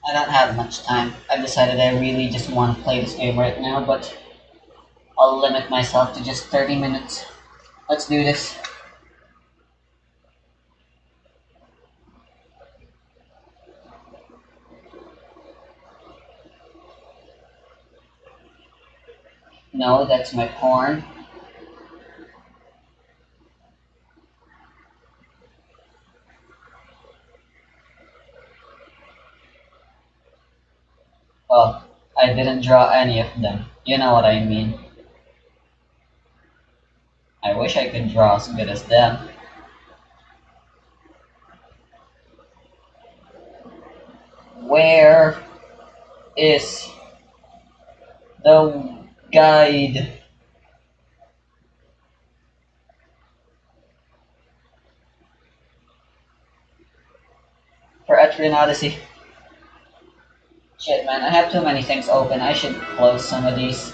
I don't have much time. I've decided I really just want to play this game right now, but I'll limit myself to just 30 minutes. Let's do this. No, that's my porn. Oh, I didn't draw any of them. You know what I mean. I wish I could draw as good as them. Where is the guide? For Etrian Odyssey? Shit, man, I have too many things open. I should close some of these.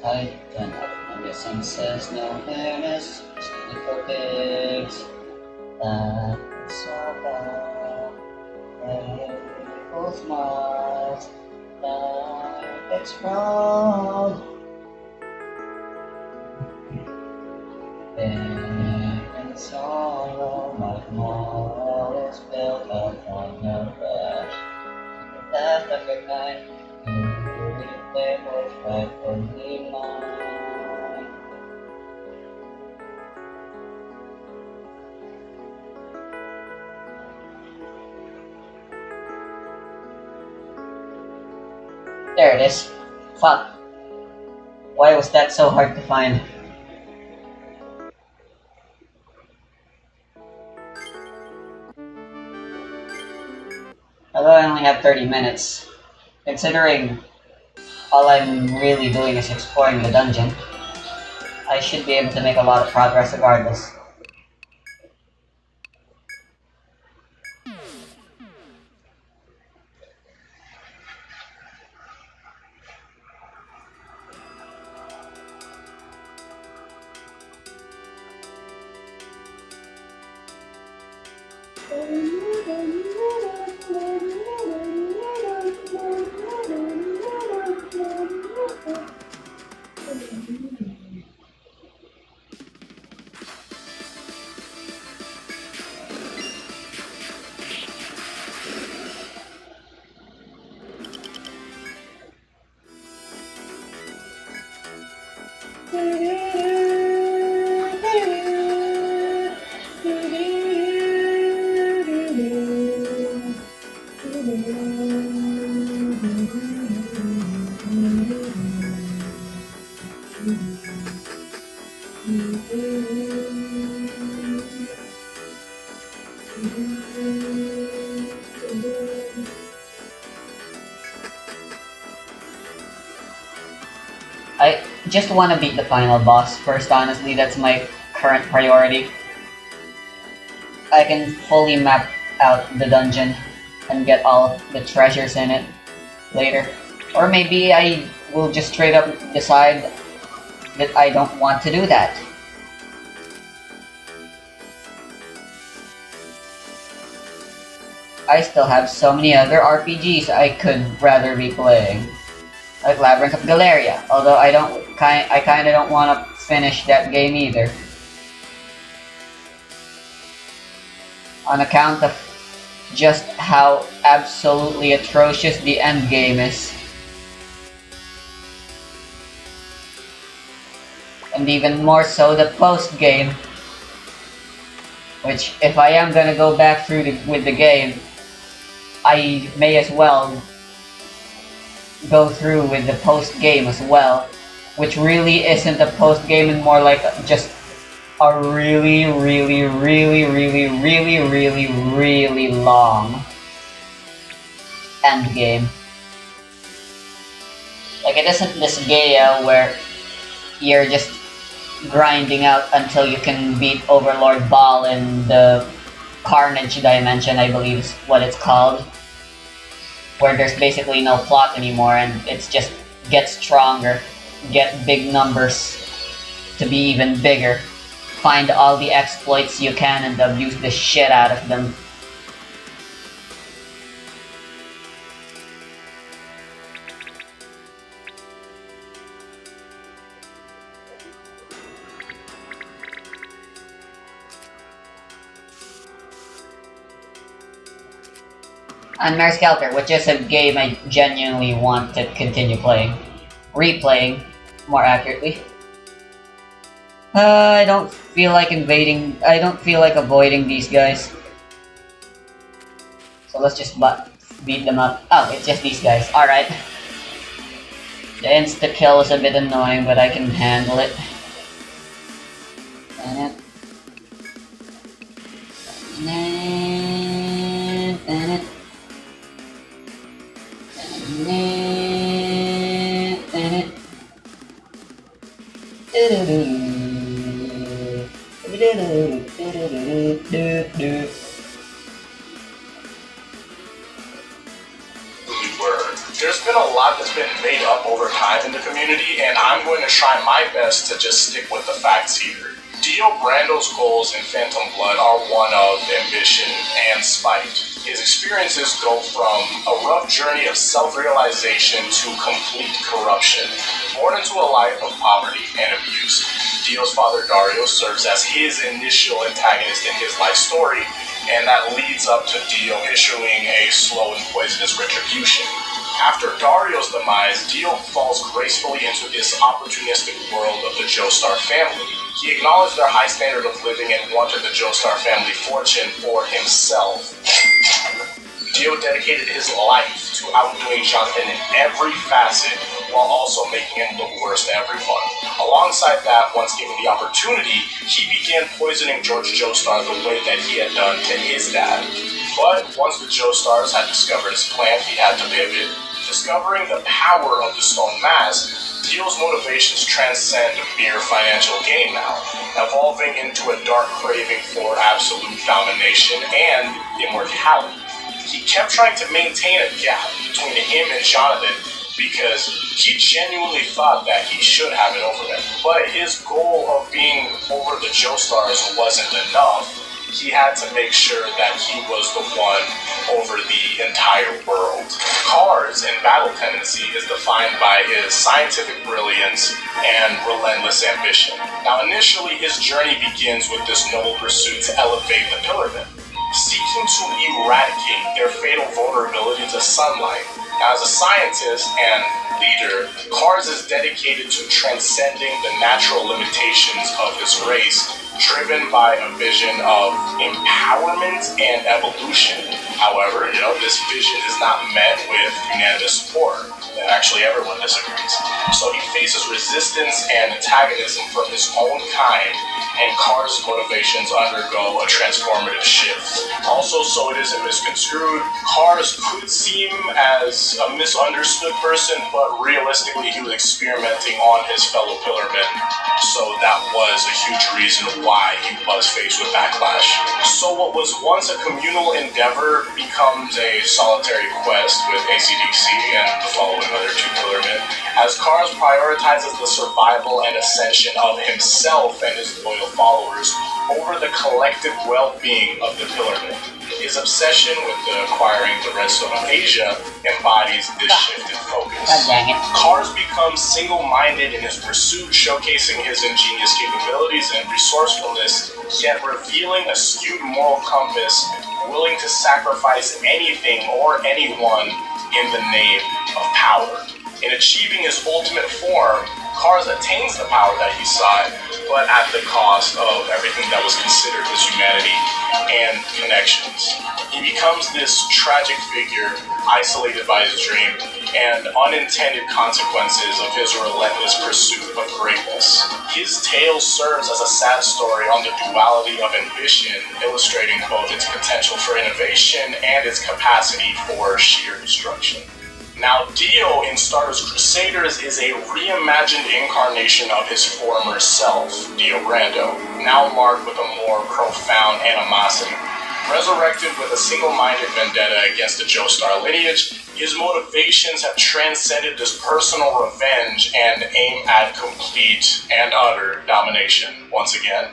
Tighten up on your senses, no fairness, cynical pigs. That's all about beautiful smiles. Life gets proud. Pain and sorrow, my moral is built upon the rush. The death of your kind, you they was rightfully mine. There it is. Fuck. Why was that so hard to find? Although I only have 30 minutes, considering all I'm really doing is exploring the dungeon, I should be able to make a lot of progress regardless. I just want to beat the final boss first, honestly. That's my current priority. I can fully map out the dungeon and get all the treasures in it later. Or maybe I will just straight up decide that I don't want to do that. I still have so many other RPGs I could rather be playing. Like Labyrinth of Galeria, although I kinda don't wanna finish that game either. On account of just how absolutely atrocious the end game is. And even more so the post game. Which, if I am gonna go back through with the game, I may as well go through with the post game as well, which really isn't a post game and more like just a really, really, really, really, really, really, really long end game. Like, it isn't this Gaia where you're just grinding out until you can beat Overlord Ball in the Carnage Dimension, I believe is what it's called. Where there's basically no plot anymore and it's just get stronger, get big numbers to be even bigger, find all the exploits you can and abuse the shit out of them. And Mare Skelter, which is a game I genuinely want to continue playing. Replaying, more accurately. I don't feel like avoiding these guys. So let's just beat them up. Oh, it's just these guys. Alright. The insta-kill is a bit annoying, but I can handle it. There's been a lot that's been made up over time in the community, and I'm going to try my best to just stick with the facts here. Dio Brando's goals in Phantom Blood are one of ambition and spite. His experiences go from a rough journey of self-realization to complete corruption. Born into a life of poverty and abuse, Dio's father Dario serves as his initial antagonist in his life story, and that leads up to Dio issuing a slow and poisonous retribution. After Dario's demise, Dio falls gracefully into this opportunistic world of the Joestar family. He acknowledged their high standard of living and wanted the Joestar family fortune for himself. Dio dedicated his life to outdoing Jonathan in every facet, while also making him look worse to everyone. Alongside that, once given the opportunity, he began poisoning George Joestar the way that he had done to his dad. But once the Joestars had discovered his plan, he had to pivot. Discovering the power of the Stone Mask, Dio's motivations transcend mere financial gain now, evolving into a dark craving for absolute domination and immortality. He kept trying to maintain a gap between him and Jonathan because he genuinely thought that he should have it over him. But his goal of being over the Joestars wasn't enough. He had to make sure that he was the one over the entire world. Cars in Battle Tendency is defined by his scientific brilliance and relentless ambition. Now initially his journey begins with this noble pursuit to elevate the Pillarmen, seeking to eradicate their fatal vulnerability to sunlight. Now, as a scientist and leader, Cars is dedicated to transcending the natural limitations of his race, driven by a vision of empowerment and evolution. However, this vision is not met with unanimous support. Actually, everyone disagrees. So he faces resistance and antagonism from his own kind, and Cars' motivations undergo a transformative shift. Also, so it isn't misconstrued, Cars could seem as a misunderstood person, but realistically he was experimenting on his fellow Pillarmen, so that was a huge reason why he was faced with backlash. So what was once a communal endeavor becomes a solitary quest with ACDC and the following other two Pillarmen, as Cars prioritizes the survival and ascension of himself and his loyal followers over the collective well-being of the Pillarmen. His obsession with acquiring the Redstone of Asia embodies this shift in focus. God dang it. Cars becomes single-minded in his pursuit, showcasing his ingenious capabilities and resourcefulness, yet revealing a skewed moral compass, willing to sacrifice anything or anyone in the name of power. In achieving his ultimate form, Cars attains the power that he sought, but at the cost of everything that was considered his humanity and connections. He becomes this tragic figure, isolated by his dream, and unintended consequences of his relentless pursuit of greatness. His tale serves as a sad story on the duality of ambition, illustrating both its potential for innovation and its capacity for sheer destruction. Now, Dio in Stardust Crusaders is a reimagined incarnation of his former self, Dio Brando, now marked with a more profound animosity. Resurrected with a single-minded vendetta against the Joestar lineage, his motivations have transcended this personal revenge and aim at complete and utter domination once again.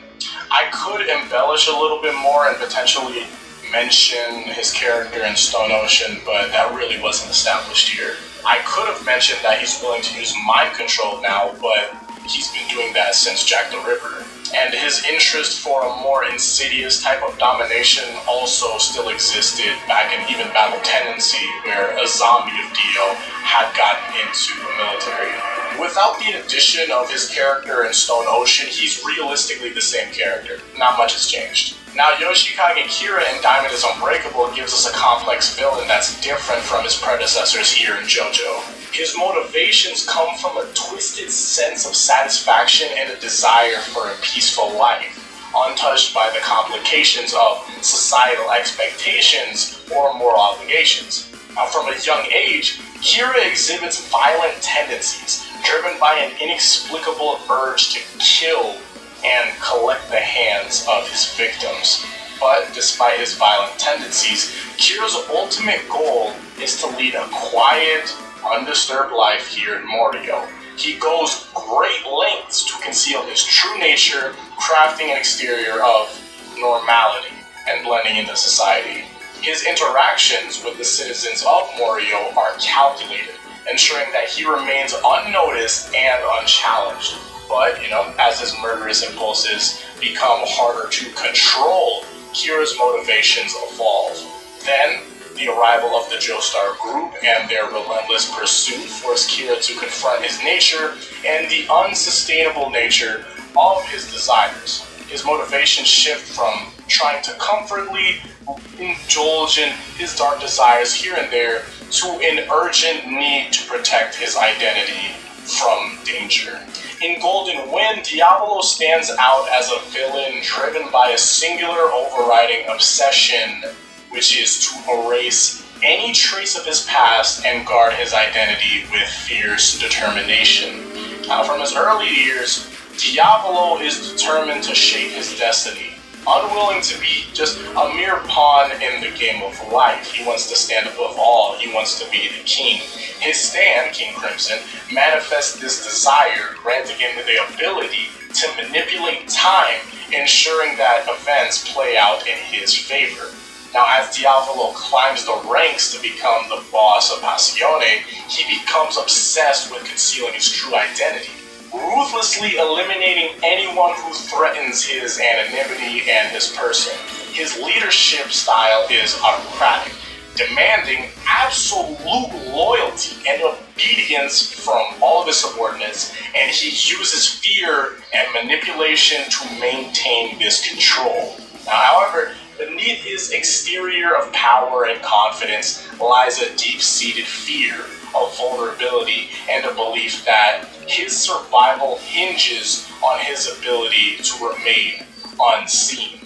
I could embellish a little bit more and potentially mention his character in Stone Ocean, but that really wasn't established here. I could have mentioned that he's willing to use mind control now, but he's been doing that since Jack the Ripper. And his interest for a more insidious type of domination also still existed back in even Battle Tendency, where a zombie of Dio had gotten into the military. Without the addition of his character in Stone Ocean, he's realistically the same character. Not much has changed. Now, Yoshikage Kira in Diamond is Unbreakable gives us a complex villain that's different from his predecessors here in JoJo. His motivations come from a twisted sense of satisfaction and a desire for a peaceful life, untouched by the complications of societal expectations or moral obligations. Now, from a young age, Kira exhibits violent tendencies, driven by an inexplicable urge to kill and collect the hands of his victims. But despite his violent tendencies, Kira's ultimate goal is to lead a quiet, undisturbed life here in Morio. He goes great lengths to conceal his true nature, crafting an exterior of normality and blending into society. His interactions with the citizens of Morio are calculated, ensuring that he remains unnoticed and unchallenged. But, as his murderous impulses become harder to control, Kira's motivations evolve. Then, the arrival of the Joestar group and their relentless pursuit force Kira to confront his nature and the unsustainable nature of his desires. His motivations shift from trying to comfortably indulge in his dark desires here and there to an urgent need to protect his identity from danger. In Golden Wind, Diavolo stands out as a villain driven by a singular overriding obsession, which is to erase any trace of his past and guard his identity with fierce determination. Now, from his early years, Diavolo is determined to shape his destiny. Unwilling to be just a mere pawn in the game of life, he wants to stand above all, he wants to be the king. His stand, King Crimson, manifests this desire, granting him the ability to manipulate time, ensuring that events play out in his favor. Now, as Diavolo climbs the ranks to become the boss of Passione, he becomes obsessed with concealing his true identity, ruthlessly eliminating anyone who threatens his anonymity and his person. His leadership style is autocratic, demanding absolute loyalty and obedience from all of his subordinates, and he uses fear and manipulation to maintain this control. Now, however, beneath his exterior of power and confidence lies a deep-seated fear of vulnerability and a belief that his survival hinges on his ability to remain unseen.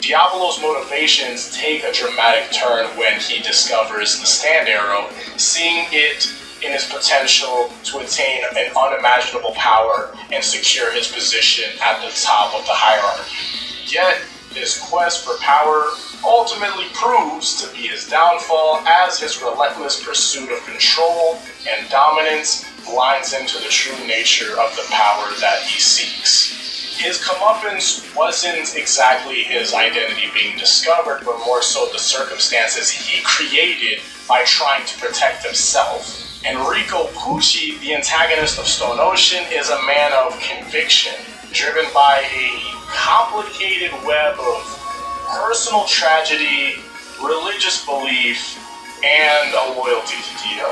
Diavolo's motivations take a dramatic turn when he discovers the Stand Arrow, seeing it in his potential to attain an unimaginable power and secure his position at the top of the hierarchy. Yet, his quest for power ultimately proves to be his downfall, as his relentless pursuit of control and dominance blinds him to the true nature of the power that he seeks. His comeuppance wasn't exactly his identity being discovered, but more so the circumstances he created by trying to protect himself. Enrico Pucci, the antagonist of Stone Ocean, is a man of conviction, driven by a complicated web of personal tragedy, religious belief, and a loyalty to Dio.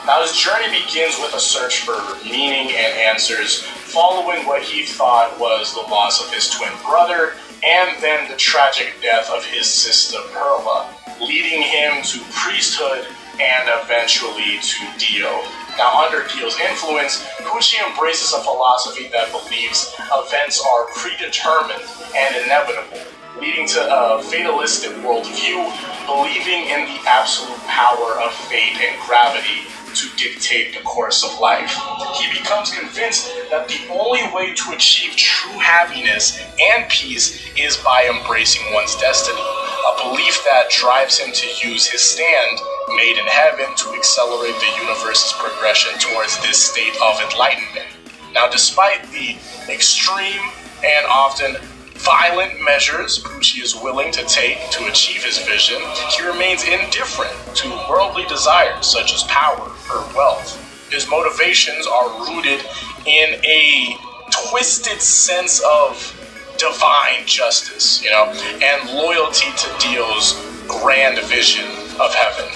Now, his journey begins with a search for meaning and answers, following what he thought was the loss of his twin brother, and then the tragic death of his sister Perla, leading him to priesthood and eventually to Dio. Now, under Dio's influence, Pucci embraces a philosophy that believes events are predetermined and inevitable, leading to a fatalistic worldview, believing in the absolute power of fate and gravity to dictate the course of life. He becomes convinced that the only way to achieve true happiness and peace is by embracing one's destiny, a belief that drives him to use his stand made in heaven to accelerate the universe's progression towards this state of enlightenment. Now, despite the extreme and often violent measures Pucci is willing to take to achieve his vision, he remains indifferent to worldly desires such as power or wealth. His motivations are rooted in a twisted sense of divine justice, and loyalty to Dio's grand vision of heaven.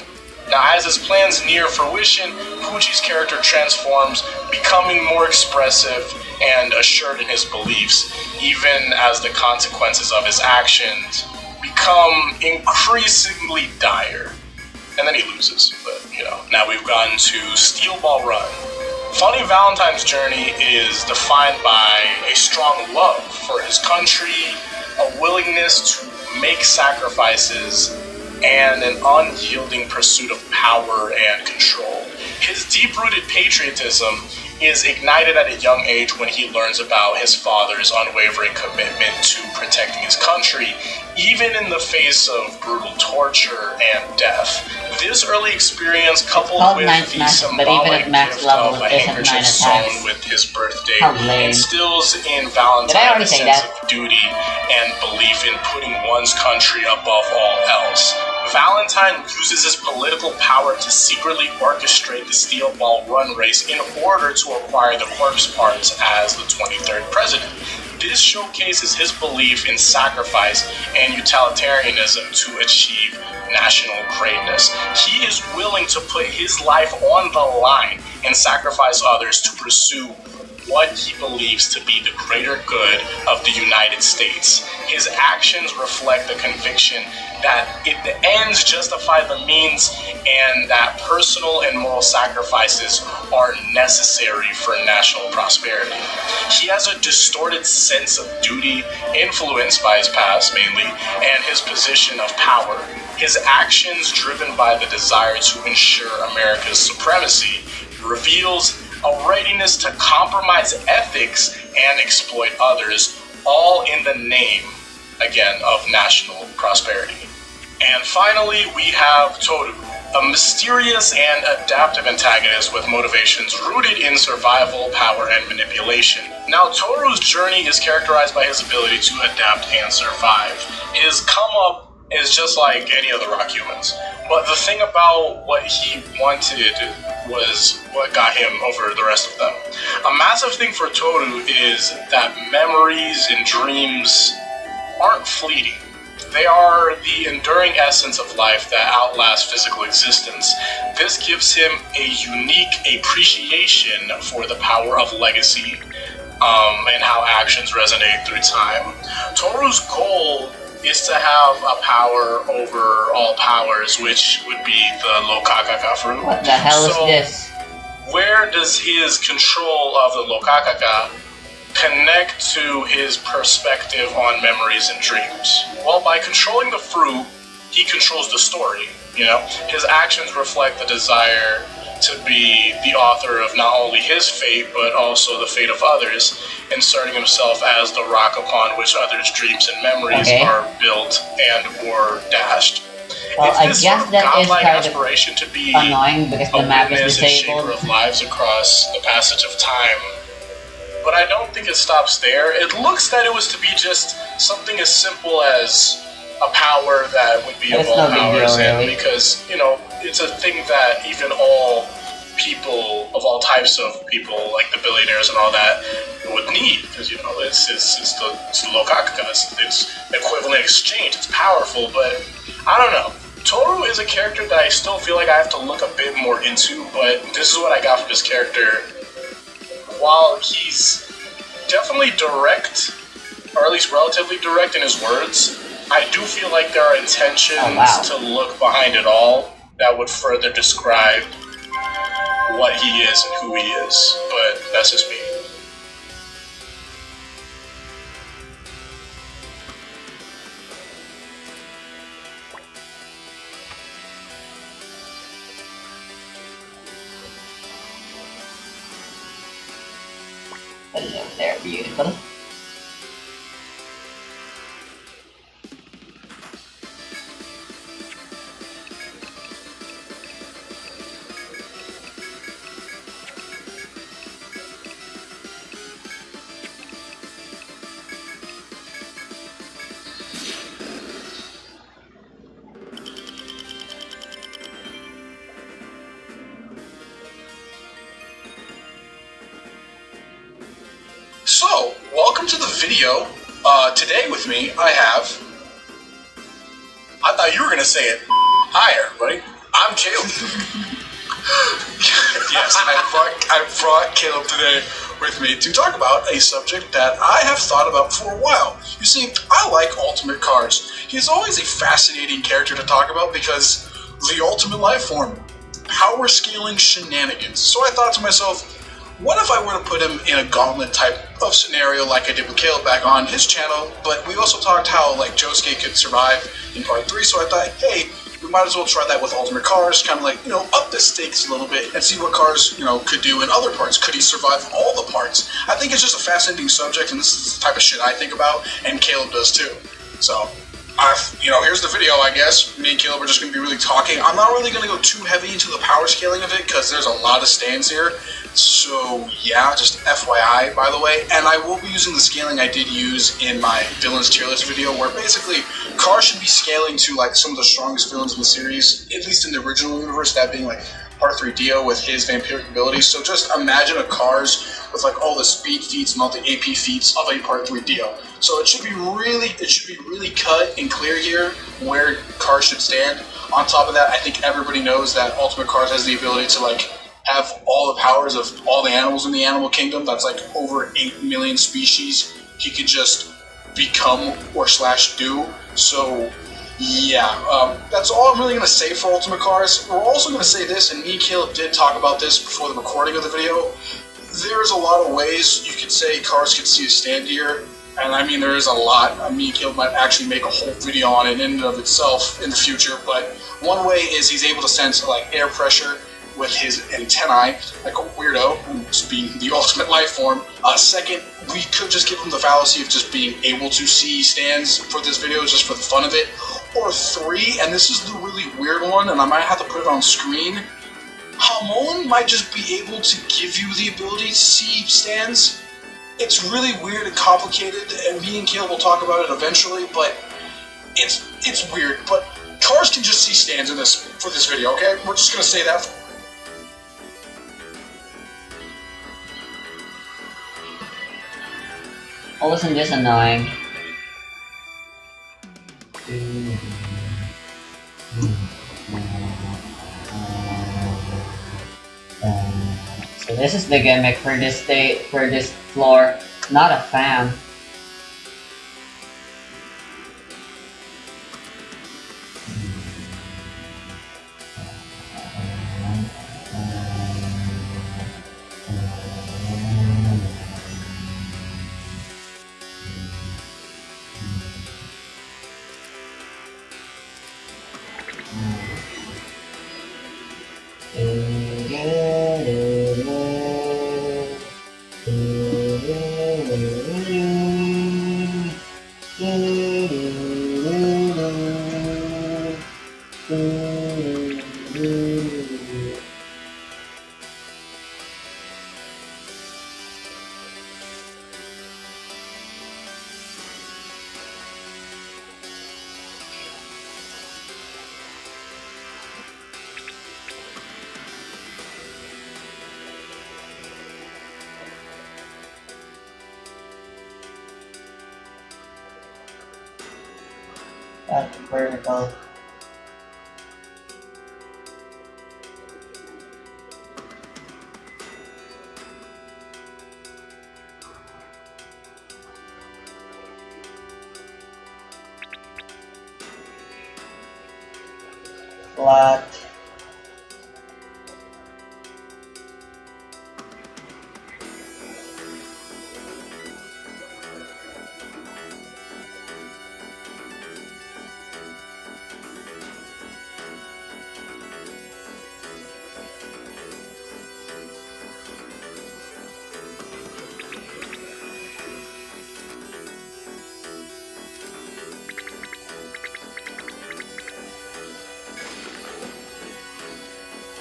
Now, as his plans near fruition, Pucci's character transforms, becoming more expressive and assured in his beliefs, even as the consequences of his actions become increasingly dire. And then he loses, but now we've gotten to Steel Ball Run. Funny Valentine's journey is defined by a strong love for his country, a willingness to make sacrifices, and an unyielding pursuit of power and control. His deep-rooted patriotism is ignited at a young age when he learns about his father's unwavering commitment to protecting his country, even in the face of brutal torture and death. This early experience, coupled with the symbolic gift of a handkerchief sewn with his birthday, instills in Valentine a sense of duty and belief in putting one's country above all else. Valentine uses his political power to secretly orchestrate the Steel Ball Run race in order to acquire the corpse parts as the 23rd president. This showcases his belief in sacrifice and utilitarianism to achieve national greatness. He is willing to put his life on the line and sacrifice others to pursue what he believes to be the greater good of the United States. His actions reflect the conviction that the ends justify the means and that personal and moral sacrifices are necessary for national prosperity. He has a distorted sense of duty, influenced by his past mainly, and his position of power. His actions, driven by the desire to ensure America's supremacy, reveals a readiness to compromise ethics and exploit others, all in the name, again, of national prosperity. And finally, we have Toru, a mysterious and adaptive antagonist with motivations rooted in survival, power, and manipulation. Now, Toru's journey is characterized by his ability to adapt and survive. His come-up is just like any other rock humans. But the thing about what he wanted was what got him over the rest of them. A massive thing for Toru is that memories and dreams aren't fleeting. They are the enduring essence of life that outlasts physical existence. This gives him a unique appreciation for the power of legacy and how actions resonate through time. Toru's goal is to have a power over all powers, which would be the Lokakaka fruit. What the hell is this? Where does his control of the Lokakaka connect to his perspective on memories and dreams? Well, by controlling the fruit, he controls the story. His actions reflect the desire to be the author of not only his fate, but also the fate of others, inserting himself as the rock upon which others' dreams and memories are built and or dashed. Well, I guess that is kind aspiration to be annoying because the map is disabled. A shaper of lives across the passage of time. But I don't think it stops there. It looks that it was to be just something as simple as a power that would be of all powers, and because it's a thing that even all people of all types of people, like the billionaires and all that, would need, because it's the Lokakaka, it's equivalent exchange, it's powerful. But I don't know. Toru is a character that I still feel like I have to look a bit more into, but this is what I got from his character. While he's definitely direct, or at least relatively direct in his words. I do feel like there are intentions to look behind it all that would further describe what he is and who he is, but that's just me. Hello there, beautiful. So, welcome to the video. Today with me, I thought you were gonna say it. Hi, everybody. I'm Caleb. Yes, I brought Caleb today with me to talk about a subject that I have thought about for a while. You see, I like Ultimate Cars. He's always a fascinating character to talk about because the ultimate life form, power scaling shenanigans. So I thought to myself, what if I were to put him in a gauntlet type of scenario like I did with Caleb back on his channel? But we also talked how like Josuke could survive in part 3, so I thought, hey, we might as well try that with Ultimate Cars, kind of like, up the stakes a little bit and see what Cars, could do in other parts. Could he survive all the parts? I think it's just a fascinating subject, and this is the type of shit I think about, and Caleb does too. So, here's the video, I guess. Me and Caleb are just going to be really talking. I'm not really going to go too heavy into the power scaling of it because there's a lot of stands here. So, yeah, just FYI, by the way. And I will be using the scaling I did use in my villains tier list video, where basically Cars should be scaling to, like, some of the strongest villains in the series, at least in the original universe, that being, like, Part 3 Dio with his vampiric abilities. So just imagine a Cars with, like, all the speed feats and all the AP feats of a Part 3 Dio. So it should be really cut and clear here where Cars should stand. On top of that, I think everybody knows that Ultimate Cars has the ability to, like, have all the powers of all the animals in the animal kingdom. That's like over 8 million species he could just become or / do. So yeah, that's all I'm really going to say for Ultimate Cars. We're also going to say this, and me and Caleb did talk about this before the recording of the video. There's a lot of ways you could say Cars could see a stand here, and I mean there is a lot. Me and Caleb might actually make a whole video on it in and of itself in the future, but one way is he's able to sense like air pressure with his antennae, like a weirdo, just being the ultimate life form. Second, we could just give him the fallacy of just being able to see stands for this video just for the fun of it. Or 3, and this is the really weird one, and I might have to put it on screen, Hamon might just be able to give you the ability to see stands. It's really weird and complicated, and me and Caleb will talk about it eventually, but it's weird. But Cars can just see stands in this for this video, okay? We're just gonna say that. Oh, isn't this annoying? So this is the gimmick for this floor. Not a fan. That's vertical. flat.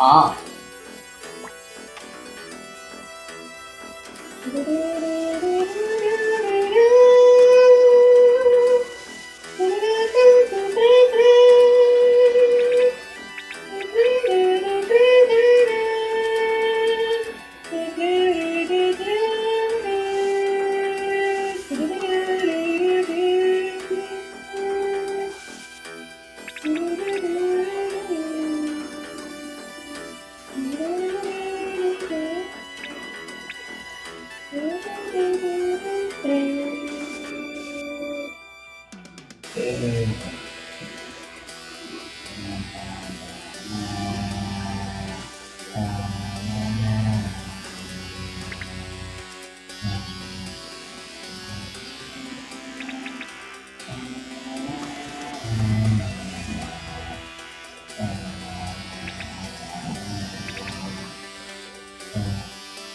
Ah.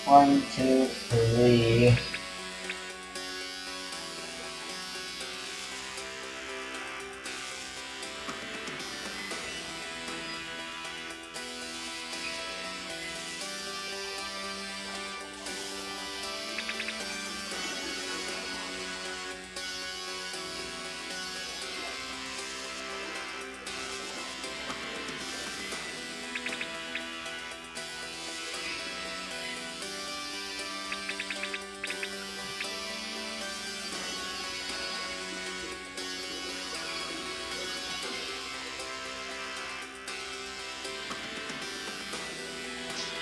One, two, three.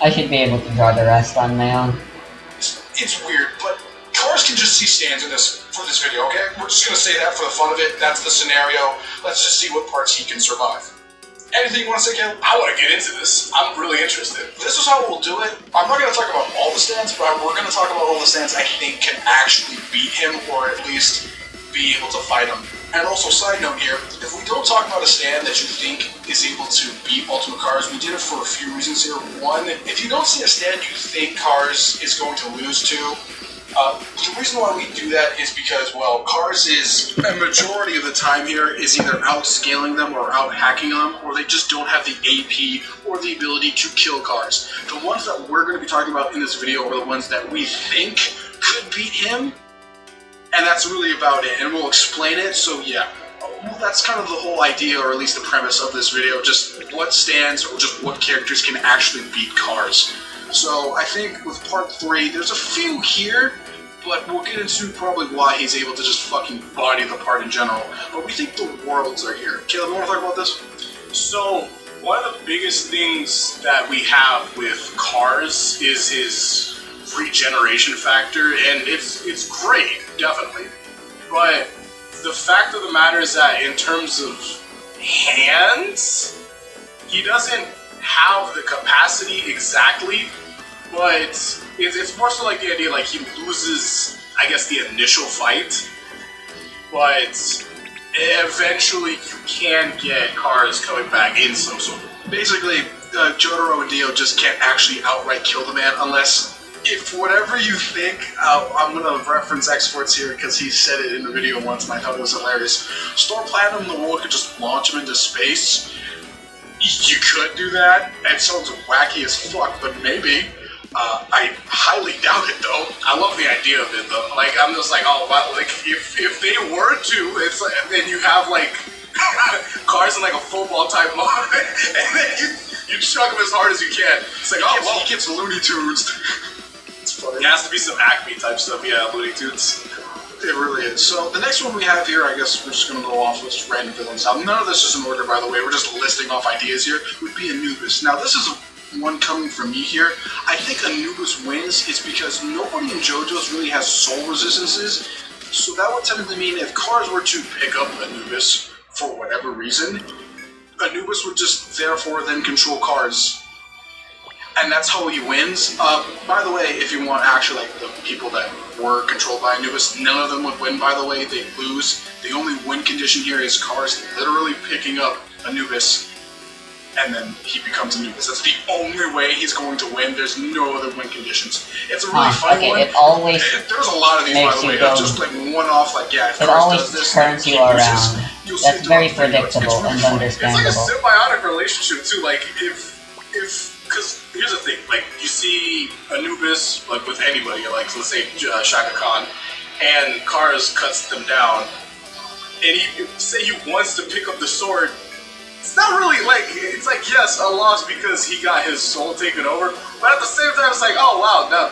I should be able to draw the rest on my own. It's weird, but cars can just see stands in this for this video, okay? We're just gonna say that for the fun of it. That's the scenario. Let's just see what parts he can survive. Anything you want to say, Caleb? I want to get into this. I'm really interested. This is how we'll do it. I'm not going to talk about all the stands, but we're going to talk about all the stands I think can actually beat him, or at least be able to fight him. And also, side note here, if we don't talk about a stand that you think is able to beat Ultimate Cars, we did it for a few reasons here. One, if you don't see a stand you think Cars is going to lose to, the reason why we do that is because, well, Cars is, a majority of the time here, is either outscaling them or out-hacking them, or they just don't have the AP or the ability to kill Cars. The ones that we're going to be talking about in this video are the ones that we think could beat him, and that's really about it, and we'll explain it, so yeah. Well, that's kind of the whole idea, or at least the premise of this video, just what stands or just what characters can actually beat Cars. So I think with part 3, there's a few here, but we'll get into probably why he's able to just fucking body the part in general. But we think the worlds are here. Caleb, you want to talk about this? So, one of the biggest things that we have with Cars is his regeneration factor, and it's great, definitely. But the fact of the matter is that in terms of hands, he doesn't have the capacity exactly, but it's more so like the idea like he loses, I guess, the initial fight, but eventually you can get Cars coming back in some sort of... Basically, Jotaro and Dio just can't actually outright kill the man unless, if whatever you think, I'm going to reference X-Force here because he said it in the video once and I thought it was hilarious. Star Platinum, the world could just launch him into space. You could do that. It sounds wacky as fuck, but maybe. I highly doubt it, though. I love the idea of it, though. Like, I'm just like, oh, wow, like, if they were to, it's like, then you have, like, Cars in, like, a football type mode, and then you chuck him as hard as you can. It's like, He gets Looney Tunes. It's funny. It has to be some Acme type stuff, yeah, Looney Tunes. It really is. So the next one we have here, I guess we're just going to go off with just random villains. Now, none of this is in order, by the way. We're just listing off ideas here. Would be Anubis. Now, this is one coming from me here. I think Anubis wins is because nobody in JoJo's really has soul resistances. So that would technically mean if Cars were to pick up Anubis for whatever reason, Anubis would just therefore then control Cars. And that's how he wins. By the way, if you want actually like the people that were controlled by Anubis, none of them would win, by the way, they lose. The only win condition here is Cars literally picking up Anubis, and then he becomes Anubis. That's the only way he's going to win. There's no other win conditions. It's a really fun okay, one. it always There's a lot of these, by the way. It's just like one off, like, yeah, if it Cars always does this, turns you he loses, around. you'll see That's it very throughout the video. It's predictable really and fun. understandable. It's like a symbiotic relationship too. Like because here's the thing. Like you see Anubis like with anybody, like let's say Shaka Khan, and Cars cuts them down, and he say he wants to pick up the sword. It's not really like it's like yes, a loss because he got his soul taken over, but at the same time it's like oh wow, now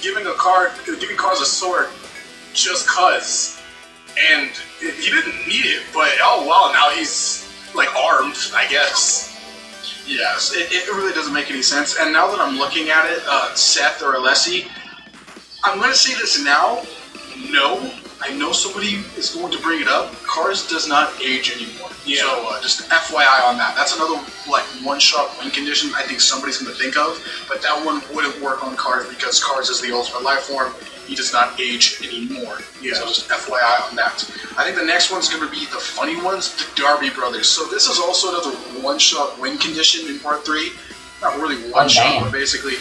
giving Cars a sword just cause, and he didn't need it, but oh wow, now he's like armed, I guess. Yes, it really doesn't make any sense. And now that I'm looking at it, Seth or Alessi, I'm going to say this now. No, I know somebody is going to bring it up. Cars does not age anymore. Yeah. So just FYI on that. That's another like one-shot win condition I think somebody's going to think of. But that one wouldn't work on Cars because Cars is the ultimate life form. He does not age anymore. Yeah. So just FYI on that. I think the next one's going to be the funny ones, the Darby brothers. So this is also another one-shot win condition in part 3. Not really one shot, but basically,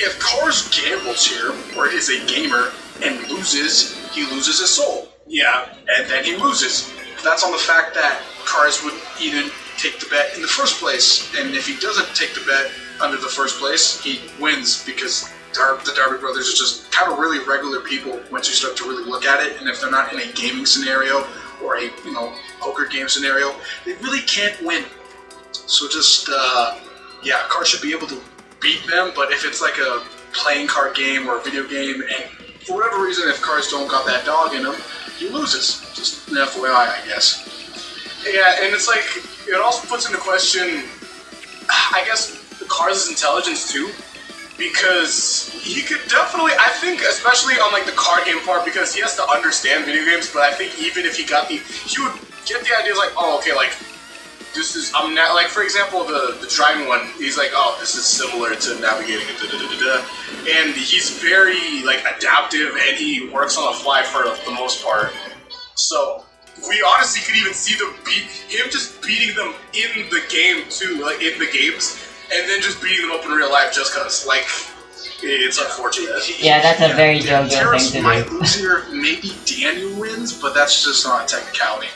if Cars gambles here, or is a gamer, and loses, he loses his soul. Yeah. And then he loses. That's on the fact that Cars would even take the bet in the first place. And if he doesn't take the bet under the first place, he wins because the Darby brothers are just kind of really regular people once you start to really look at it. And if they're not in a gaming scenario or a poker game scenario, they really can't win. So just yeah, Cars should be able to beat them. But if it's like a playing card game or a video game, and for whatever reason, if Cars don't got that dog in him, he loses. Just an FYI, I guess. Yeah, and it's like it also puts into question, I guess, the Cars' intelligence too. Because he could definitely, I think, especially on like the card game part, because he has to understand video games. But I think even if he would get the idea like, oh, okay, like this is, I'm not like for example the driving one. He's like, oh, this is similar to navigating it, and he's very like adaptive and he works on the fly for the most part. So we honestly could even see him just beating them in the game too, like in the games. And then just beating them up in real life just because, like, it's unfortunate. Yeah, that's a very JoJo Terrace thing to might do. lose here. Maybe Daniel wins, but that's just not a technicality.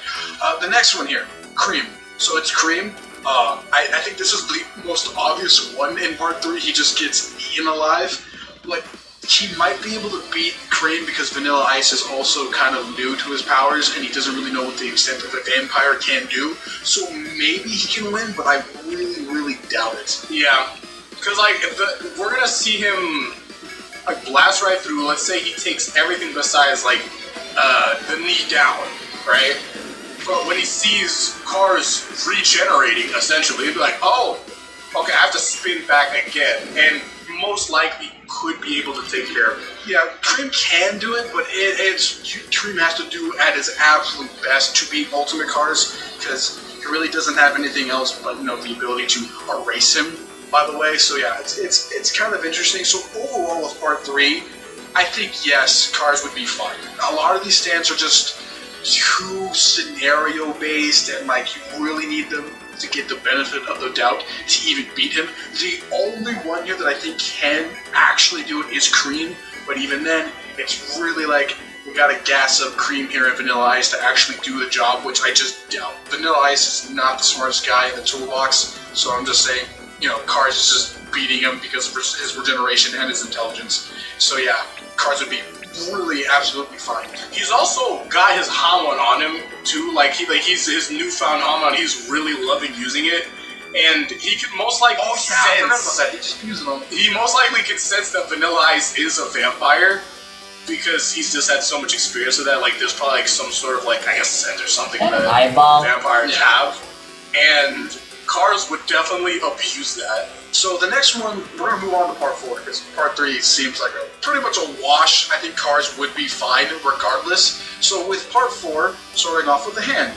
The next one here, Cream. So it's Cream. I think this is the most obvious one in part 3. He just gets eaten alive. Like, he might be able to beat Cream because Vanilla Ice is also kind of new to his powers, and he doesn't really know what the extent of a vampire can do. So maybe he can win, but I really doubt it. Yeah, because like we're gonna see him like blast right through. Let's say he takes everything besides like the knee down, right? But when he sees Cars regenerating, essentially, he'll be like, oh, okay, I have to spin back again, and most likely could be able to take care of it. Yeah, Cream can do it, but Cream has to do at his absolute best to beat Ultimate Cars, because he really doesn't have anything else but the ability to erase him, by the way. So yeah, it's kind of interesting. So overall with part 3, I think yes, Cars would be fine. A lot of these stands are just too scenario based, and like you really need them to get the benefit of the doubt to even beat him. The only one here that I think can actually do it is Cream, but even then, it's really like we gotta gas up Cream here and Vanilla Ice to actually do the job, which I just doubt. Vanilla Ice is not the smartest guy in the toolbox, so I'm just saying, Cars is just beating him because of his regeneration and his intelligence. So yeah, Cars would be really absolutely fine. He's also got his Hamon on him too. He's his newfound Hamon. He's really loving using it, and he can most likely sense. I forgot about that. He just uses them. He most likely can sense that Vanilla Ice is a vampire because he's just had so much experience with that. Like there's probably like some sort of like I guess scent or something that Eyeball. vampires have, and Cars would definitely abuse that. So the next one, we're going to move on to part 4, because part 3 seems like pretty much a wash. I think Cars would be fine regardless. So with part 4, starting off with the hand.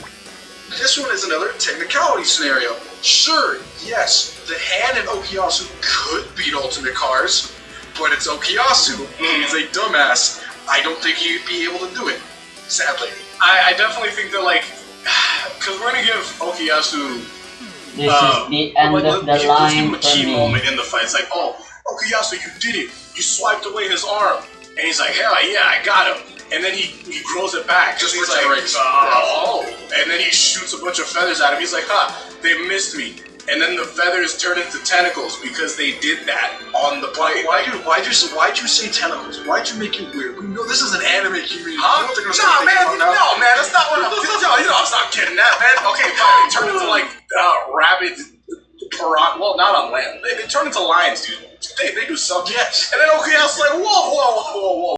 This one is another technicality scenario. Sure, yes, the hand and Okuyasu could beat Ultimate Cars, but it's Okuyasu. He's a dumbass. I don't think he'd be able to do it, sadly. I definitely think that, like, because we're gonna give Okuyasu This is the end of the let's give line him a for key me. moment in the fight. It's like, oh, Okuyasu, you did it. You swiped away his arm. And he's like, hell yeah, I got him. And then he grows it back. Just And he's like, regenerates. oh. And then he shoots a bunch of feathers at him. He's like, they missed me. And then the feathers turn into tentacles because they did that on the plane. Why'd you say tentacles? Why'd you make it weird? We know this is an anime community. Huh? You know what they're gonna Nah, start man, thinking about now? no, man, that's not what I'm you know, I'm not getting that, man. Okay, fine, they turn into, like, rabid piranha. Well, not on land. They turn into lions, dude. They do something. Yes. And then Okuyasu's like, whoa,